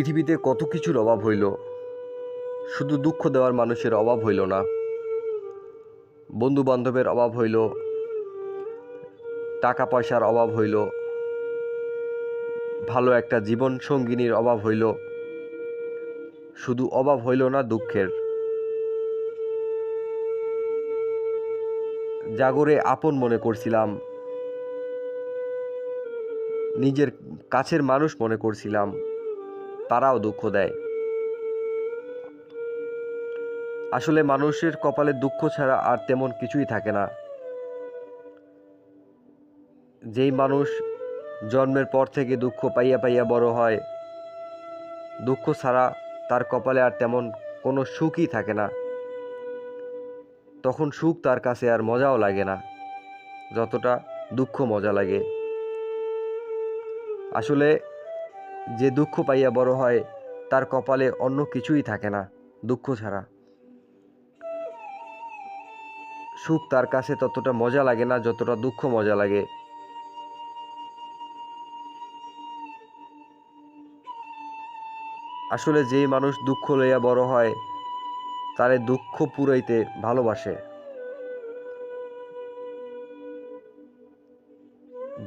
পৃথিবীতে কত কিছুর অভাব হইল, শুধু দুঃখ দেওয়ার মানুষের অভাব হইল না। বন্ধু বান্ধবের অভাব হইল, টাকা পয়সার অভাব হইল, ভালো একটা জীবন সঙ্গিনীর অভাব হইল, শুধু অভাব হইল না দুঃখের। জাগরে আপন মনে করছিলাম, নিজের কাছের মানুষ মনে করছিলাম, তারাও দুঃখ দেয়। আসলে মানুষের কপালে দুঃখ ছাড়া আর তেমন কিছুই থাকে না। যেই মানুষ জন্মের পর থেকে দুঃখ পাইয়া পাইয়া বড় হয়, দুঃখ ছাড়া তার কপালে আর তেমন কোনো সুখই থাকে না। তখন সুখ তার কাছে আর মজাও লাগে না, যতটা দুঃখ মজা লাগে। আসলে যে দুঃখ পাইয়া বড় হয়, তার কপালে অন্য কিছুই থাকে না দুঃখ ছাড়া। সুখ তার কাছে ততটা মজা লাগে না যতটা দুঃখ মজা লাগে। আসলে যেই মানুষ দুঃখ লইয়া বড় হয়, তারে দুঃখ পুরাইতে ভালোবাসে।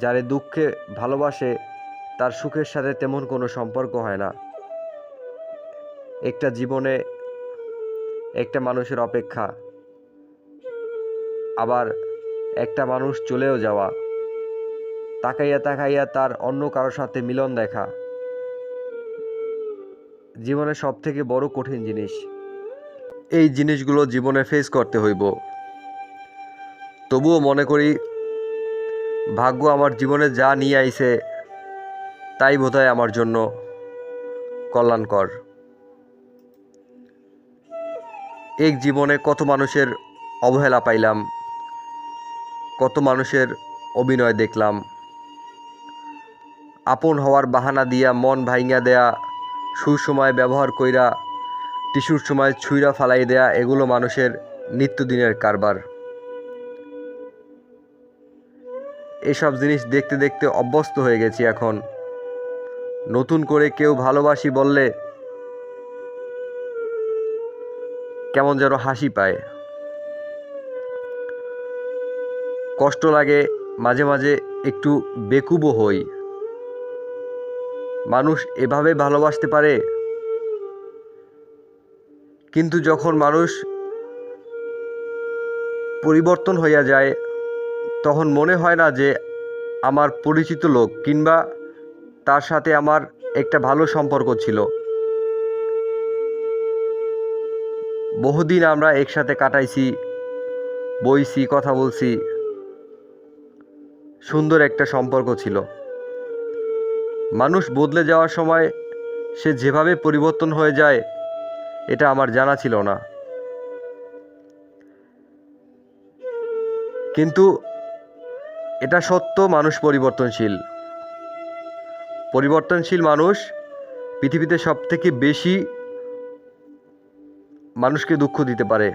যারে দুঃখে ভালোবাসে, তার সুখের সাথে তেমন কোনো সম্পর্ক হয় না। একটা জীবনে একটা মানুষের অপেক্ষা, আবার একটা মানুষ চলেও যাওয়া, তাকাইয়া তাকাইয়া তার অন্য কারোর সাথে মিলন দেখা জীবনের সব থেকে বড় কঠিন জিনিস। এই জিনিসগুলো জীবনে ফেস করতে হইব। তবুও মনে করি ভাগ্য আমার জীবনে যা নিয়ে আইছে তাই বোধহয় আমার জন্য কল্যাণকর। এক জীবনে কত মানুষের অবহেলা পাইলাম, কত মানুষের অভিনয় দেখলাম, আপন হওয়ার বাহানা দিয়া মন ভাইঙ্গা দেয়া, সুসময় ব্যবহার কইরা টিস্যুর সময় ছুঁইরা ফালাই দেয়া, এগুলো মানুষের নিত্যদিনের কারবার। এসব জিনিস দেখতে দেখতে অভ্যস্ত হয়ে গেছি এখন। নতুন করে কেউ ভালোবাসি বললে কেমন যেন হাসি পায়, কষ্ট লাগে, মাঝে মাঝে একটু বেকুবও হই। মানুষ এভাবে ভালোবাসতে পারে? কিন্তু যখন মানুষ পরিবর্তন হইয়া যায়, তখন মনে হয় না যে আমার পরিচিত লোক কিংবা তার সাথে আমার একটা ভালো সম্পর্ক ছিল। বহুদিন আমরা একসাথে কাটাইছি, বইছি, কথা বলছি, সুন্দর একটা সম্পর্ক ছিল। মানুষ বদলে যাওয়ার সময় সে যেভাবে পরিবর্তন হয়ে যায়, এটা আমার জানা ছিল না। কিন্তু এটা সত্য, মানুষ পরিবর্তনশীল। পরিবর্তনশীল মানুষ পৃথিবীতে সবথেকে বেশি মানুষকে দুঃখ দিতে পারে।